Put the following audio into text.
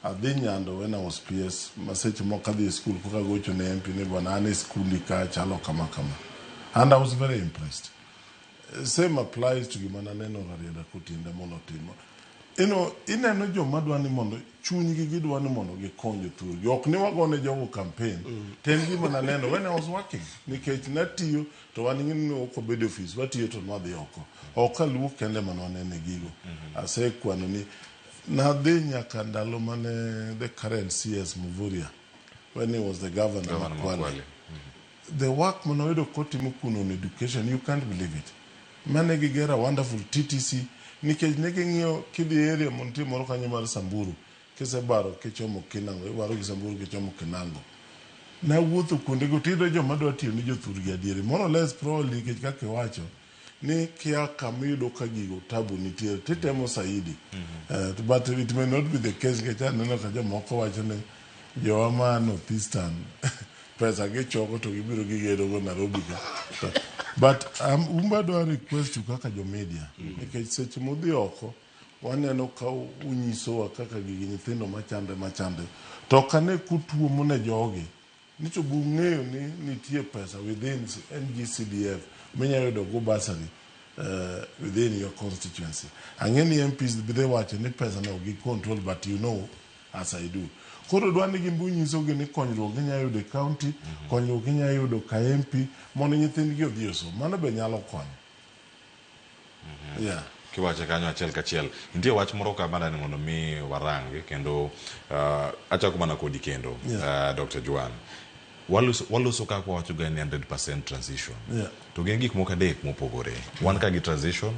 adhi Nyando when I was PS, maseche moko adhi school koka gocho ne MP ne bwana ane skundi ka chalo kama. And I was very impressed. Same applies to gimana neno Rarieda Kutinda mono timo. Ineno joma dwani mondo chunygi gidwani mondo gikonyo thur. Yok ni wagone jogo campaign. Ten gimana neno when I was working. Nikech natiyo to waningini oko bed office watiyo to nwadhi oko. Oka luok kende mano wanene gigo. Ase kwano ni nadhi nyaka ndalo mane the current CS Muvuria when he was the governor Makwale. The work manoedo kotimo kuno on education, you can't believe it. Mane gigera wonderful TTC nikech negi ng'iyo kidhi area monti moro kanyo mar Samburu kise baro kichomo Kinango ibaro gi Samburu kichomo Kinango na wuotho kuonde go tido joma dwa tiyo ni jothur gi adieri more or less probably nikech kaka iwacho ni kia kamido ka gigo tabu nitiere titemo saidi but it may not be the case nikech aneno ka jomoko wacho ni joma Northeastern pesa gichoko to gibiro gigedo go Nairobi ka but umba do request to kaka jo media nikech seche modhi oko waneno ka unyisowa kaka gigi nyithindo machande to kane kutuo mone jogi nicho bung'eyo ni nitie pesa within NGCDF minyalo yudo go basari within your constituency. Ang'eni MPs bide wacho ni pesa no gi control but you know as I do. Koro dwani gimbu nyisogi ni konyruok ginyalo yudo kaunti, konyruok ginyalo yudo ka MP mondo nyithindgi odhi osom. Mano be nyalo konyo. Yeah. Kiwache kanyo achiel kachiel. Nitie wach moro ka bana ni mondo mi warangi kendo achako mana kodi kendo Dr. Jwan. Waluso kako wacho ga ni 100% transition. Yeah. To gen gik moko adek mopogore. Wan ka gi transition